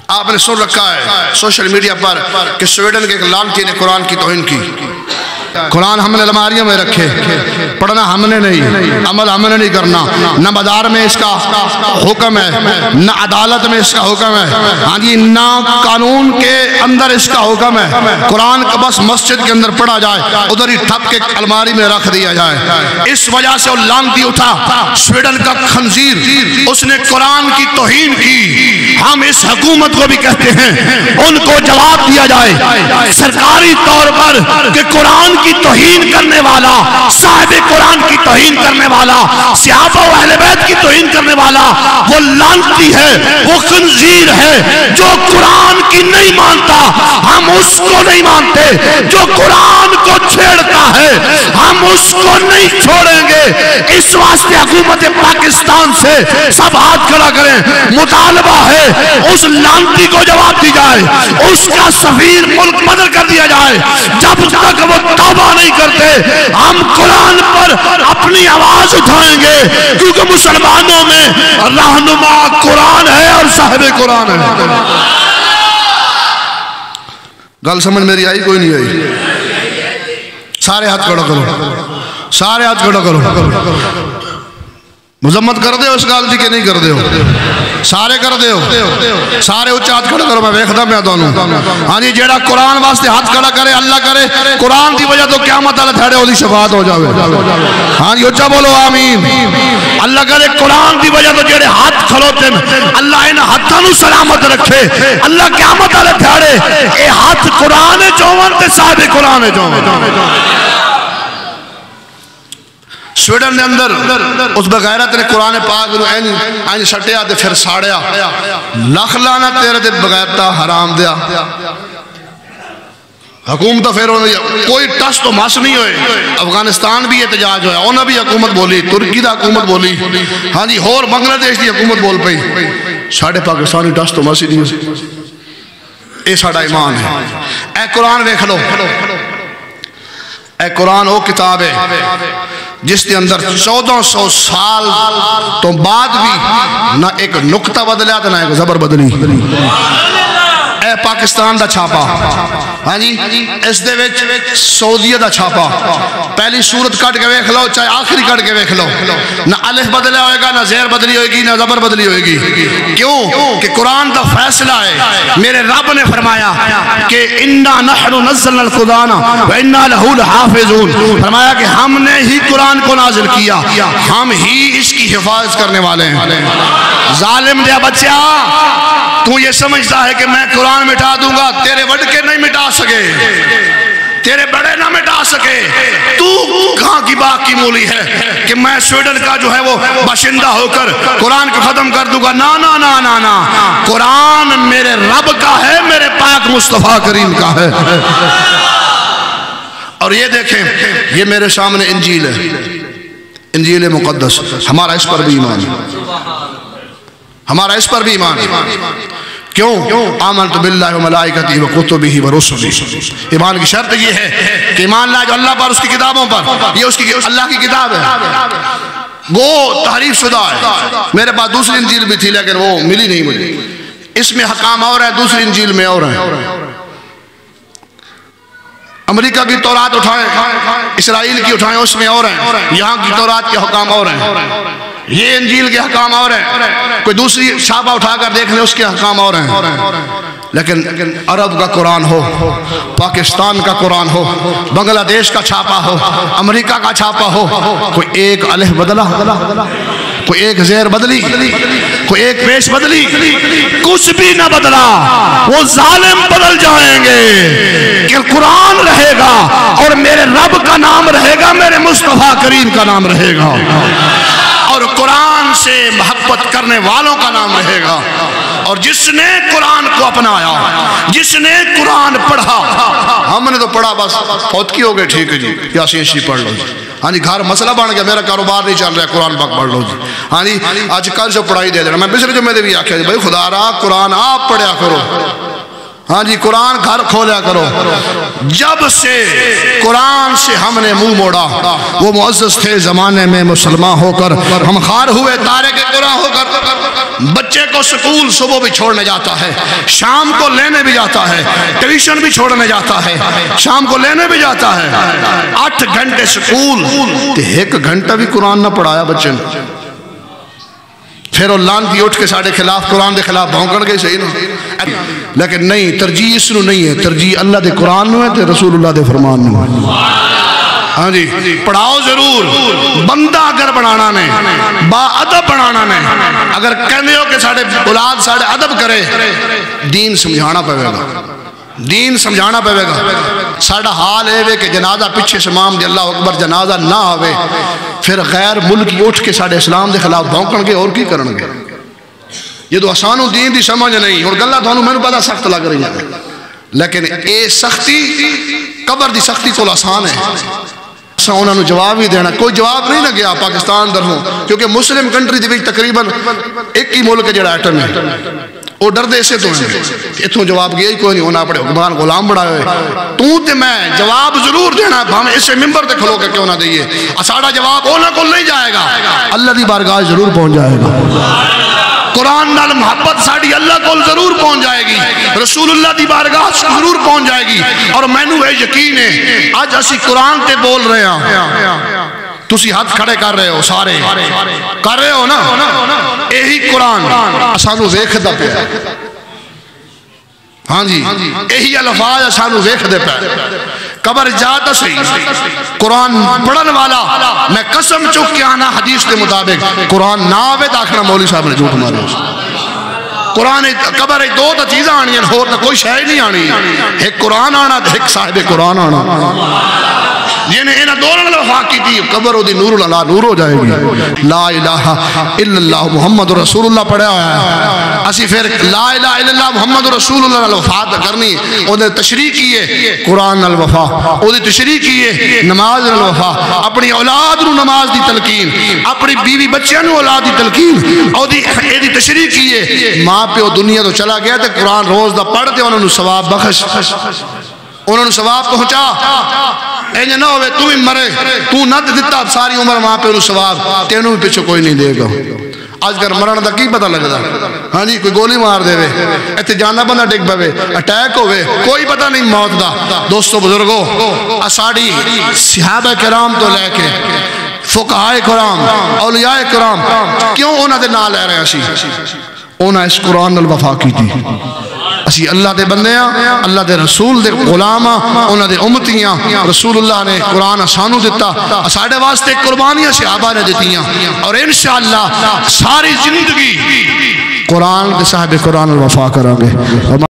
آپ نے سن رکھا ہے سوشل میڈیا پر کہ سویڈن کے ایک لانتی نے قرآن کی توہین کی. قرآن ہم نے الماریوں میں رکھے، پڑھنا ہم نے نہیں، عمل ہم نے نہیں کرنا، نہ بازار میں اس کا حکم ہے، نہ عدالت میں اس کا حکم ہے، ہاں جی نہ قانون کے اندر اس کا حکم ہے. قرآن کا بس مسجد کے اندر پڑھا جائے، ادھر ہی ٹھپ کے الماری میں رکھ دیا جائے. اس وجہ سے وہ لعنتی اٹھا، سویڈن کا خنزیر، اس نے قرآن کی توہین کی. ہم اس حکومت کو بھی کہتے ہیں ان کو جواب دیا جائے سرکاری طور پر کہ قرآن کی توہین کرنے والا، صاحب قرآن کی توہین کرنے والا، صحابہ و اہل بیت کی توہین کرنے والا وہ لعنتی ہے، وہ خنزیر ہے. جو قرآن کی نہیں مانتا ہم اس کو نہیں مانتے، جو قرآن کو چھیڑتا ہے ہم اس کو نہیں چھوڑیں گے. اس واسطے حکومت پاکستان سے سب ہاتھ کھڑا کریں، مطالبہ ہے اس لعنتی کو جواب دی جائے، اس کا سفیر ملک بدل کر دیا جائے. جب تک وہ توبہ نہیں کرتے ہم قرآن پر اپنی آواز اٹھائیں گے، کیونکہ مسلمانوں میں رہنما قرآن ہے اور صاحب قرآن ہے. گل سمجھ میری آئی کوئی نہیں آئی؟ سارے ہاتھ کھڑا کرو، سارے ہاتھ کھڑا کرو. مذمت کر دے ہو اس گل دی کہ نہیں کر دے ہو؟ سارے کر دے ہو، سارے اچھا ہاتھ کھڑا کرو. میں ویکھدا پیا تانوں. ہاں جی جیڑا قرآن واسطے ہاتھ کھڑا کرے اللہ کرے قرآن دی وجہ تو قیامت والے تھڑے اودی شفاعت ہو جاوے. ہاں جی اچھا بولو آمین. اللہ کرے قرآن دی وجہ تو جیڑے ہاتھ کھڑوتے اللہ ان ہاتھاں نو سلامت رکھے. اللہ قیامت والے تھڑے اے ہاتھ قرآن چون تے صاحب قرآن چون. سویڈن نے اندر اس بغیرت نے قرآن پاک نو این سٹیا تے پھر ساڑیا. لکھ لانا تیرے تے بغیرتا حرام دیا. حکومت پھر کوئی ٹس تو مس نہیں ہوئے. افغانستان بھی احتجاج ہویا، انہاں بھی حکومت بولی، ترکی دا حکومت بولی، ہاں جی ہور بنگلہ دیش دی حکومت بول پئی. ساڑھے پاکستانی ٹس تو مس ہی نہیں ہوئی. اے ساڑھا ایمان ہے. اے قرآن ویکھ لو، اے قرآن وہ کتاب ہے جس کے اندر 1400 سال تو بعد بھی نہ ایک نقطہ بدلیا تو نہ ایک زبر بدلی. اے پاکستان دا چھاپا، ہاں جی اس دے وچ سعودیہ دا چھاپا. پہلی سورت کٹ کے ویکھ لو چاہے آخری کٹ کے ویکھ لو، نہ الف بدلیا ہوئے گا، نہ زیر بدلی ہوئے گی، نہ زبر بدلی ہوئے گی. کیوں کہ قرآن دا فیصلہ ہے. میرے رب نے فرمایا کہ انا نحن نزلنا القرآن وانا لہ لحافظون. فرمایا کہ ہم نے ہی قرآن کو نازل کیا، ہم ہی اس کی حفاظت کرنے والے ہیں. ظالم دیا بچہ تو یہ سمجھتا ہے کہ میں قرآن مٹا دوں گا، تیرے وڈ کے نہیں مٹا سکے، تیرے بڑے نہ مٹا سکے. تو کہاں کی باقی مولی ہے کہ میں سویڈن کا جو ہے وہ باشندہ ہو کر قرآن کو ختم کر دوں گا؟ نا نا نا نا نا. قرآن میرے رب کا ہے، میرے پاک مصطفیٰ کریم کا ہے. اور یہ دیکھیں یہ میرے سامنے انجیل ہے، انجیل مقدس. ہمارا اس پر بھی ایمان ہے، ہمارا اس پر بھی ایمان ہے. کیوں؟ آمنت باللہ و ملائکتہ و کتبہ و رسلہ. ایمان کی شرط یہ ہے کہ ایمان لائے جو اللہ پر، اس کی کتابوں پر. یہ اس کی اللہ کی کتاب ہے، وہ تحریف شدہ ہے. میرے پاس دوسری انجیل بھی تھی لیکن وہ ملی نہیں مجھے. اس میں حکام اور ہے، دوسری انجیل میں اور ہے. امریکہ کی تورات اٹھائیں، اسرائیل کی اٹھائیں، اس میں اور ہیں. یہاں کی تورات کے حکام اور ہیں، یہ انجیل کے حکام اور ہیں. کوئی دوسری چھاپا اٹھا کر دیکھ لیں، اس کے حکام اور ہیں. لیکن عرب کا قرآن ہو، پاکستان کا قرآن ہو، بنگلہ دیش کا چھاپا ہو، امریکہ کا چھاپا ہو، کوئی ایک الف بدلا، کوئی ایک زیر بدلی، کوئی ایک پیش بدلی، کچھ بھی نہ بدلا. وہ ظالم بدل جائیں گے کہ قرآن رہے گا اور میرے رب کا نام رہے گا، میرے مصطفیٰ کریم کا نام رہے گا، اور قرآن سے محبت کرنے والوں کا نام رہے گا. اور جس نے قرآن کو اپنایا، جس نے قرآن پڑھا، ہم نے تو پڑھا بس فوت کی ہو گئے، ٹھیک ہے جی یاسین شریف پڑھ لو جی. ہاں جی گھر مسئلہ بن گیا، میرا کاروبار نہیں چل رہا ہے، قرآن پاک پڑھ لو جی. ہاں جی آج کل سے پڑھائی دے دینا. میں پچھلے جمعے بھی آکھیا جی بھائی خدا را قرآن آپ پڑھیا کرو. ہاں جی قرآن گھر کھولا کرو. جب سے قرآن سے ہم نے منہ موڑا، وہ معزز تھے زمانے میں مسلمان ہو کر، ہم خار ہوئے تارک قرآن ہو کر. بچے کو سکول صبح بھی چھوڑنے جاتا ہے، شام کو لینے بھی جاتا ہے، ٹیوشن بھی چھوڑنے جاتا ہے، شام کو لینے بھی جاتا ہے. 8 گھنٹے سکول تے 1 گھنٹہ بھی قرآن نہ پڑھایا بچے نے. پھر وہ لانتی اٹھ کے ساڑھے خلاف قرآن دے خلاف بھونکن گئے صحیح نا. لیکن نہیں، ترجیح اس نو نہیں ہے، ترجیح اللہ دے قرآن نو ہے تے رسول اللہ دے فرمان نو ہے. ہاں جی پڑھاؤ ضرور، بندہ اگر بنانا نے، با ادب بنانا نے. اگر کہنے ہو کہ ساڑھے اولاد ساڑھے ادب کرے، دین سمجھانا پہوے گا، دین سمجھانا پہوے گا. ساڑھا حال ہے کہ جنازہ پیچھے شمام دے اللہ اکبر جنازہ نہ آوے، پھر غیر ملکی اٹھ کے ساڑھے اسلام دے خلاف بھونکن گے اور کی کرن گے. یہ تو آسانوں دین دی سمجھ نہیں. اور گلہ تو میں نے پتا سخت لگ رہی ہے، لیکن اے سختی قبر دی سختی کو آسان ہے. انہوں نے جواب ہی دینا، کوئی جواب نہیں لگیا پاکستان در ہوں، کیونکہ مسلم کنٹری دی تقریباً ایک ہی ملک جڑا ایٹم ہے. وہ ڈر دے سے تو ہیں اتھوں جواب گیا ہی کوئی نہیں. انہوں نے اپنے حکمران غلام بڑھائے ہوئے. تو تے میں جواب ضرور دینا، ہمیں اسے ممبر تے کھلو کے کیوں نہ دئیے. ساڑھا جواب اونا کو نہیں جائے گا، اللہ دی بارگاہ ضرور پہنچ جائے گا. قرآن نال محبت ساڑھی اللہ کو ضرور پہنچ جائے گی، رسول اللہ دی بارگاہ ضرور پہنچ جائے گی. اور میں نو ہے یقین ہے آج اسی قرآن تے بول رہے ہیں، تسی ہاتھ کھڑے کر رہے ہو، سارے کر رہے ہو نا. یہی قرآن اسانو ویکھ دا پیا. ہاں جی یہی الفاظ اسانو ویکھ دے پیا. قبر جاتا صحیح قرآن پڑھن والا میں قسم چک کے آنا حدیث دے مطابق قرآن نہ آوے داکھنا مولوی صاحب نے جھوٹ مارے. قرآن قبر دو تا چیزیں آنی ہیں، اور تا کوئی شے نہیں آنی. ایک قرآن آنا تے ایک صاحب قرآن آنا. جنہیں انہیں دورن وفا کی تھی قبر دی نور اللہ نور ہو جائے گی. لا الہ الا اللہ محمد رسول اللہ پڑھا ہوا ہے. اسی پھر لا الہ الا اللہ محمد رسول اللہ وفات کرنی، انہیں تشریح کیے قرآن الوفا، انہیں تشریح کیے نماز الوفا. اپنی اولاد نو نماز دی تلقین، اپنی بیوی بچیاں نو اولاد دی تلقین، انہیں تشریح کیے. ماں پہ دنیا تو چلا گیا تے قرآن روز دا پڑھ دے انہوں نے ثواب بخش، انہوں نے ثواب پہنچا. اینجا نہ ہوئے تو ہی مرے، تو نہ دیتا ساری عمر ماں پہ انہوں ثواب، تینوں بھی پیچھے کوئی نہیں دے گا. آج کر مرن دا کی پتہ لگتا. ہاں جی کوئی گولی مار دے وے، ایتھے جانا بندہ ڈگ پوے، اٹیک ہوئے، کوئی پتہ نہیں موت دا. دوستو بزرگو اساڑی صحابہ کرام تو لے کے فقہائے کرام اولیاء کرام کیوں انہاں دے نال لے رہے اسی؟ انہاں اس قرآن الوفا کی تھی. اسی اللہ دے بندے ہیں، اللہ دے رسول دے غلام ہیں، انہاں دے امتیاں. رسول اللہ نے قرآن سانو دیتا، ساڑھے واسطے قربانیاں صحابہ نے دیتیاں. اور انشاءاللہ ساری زندگی قرآن کے صاحب قرآن الوفا کریں گے.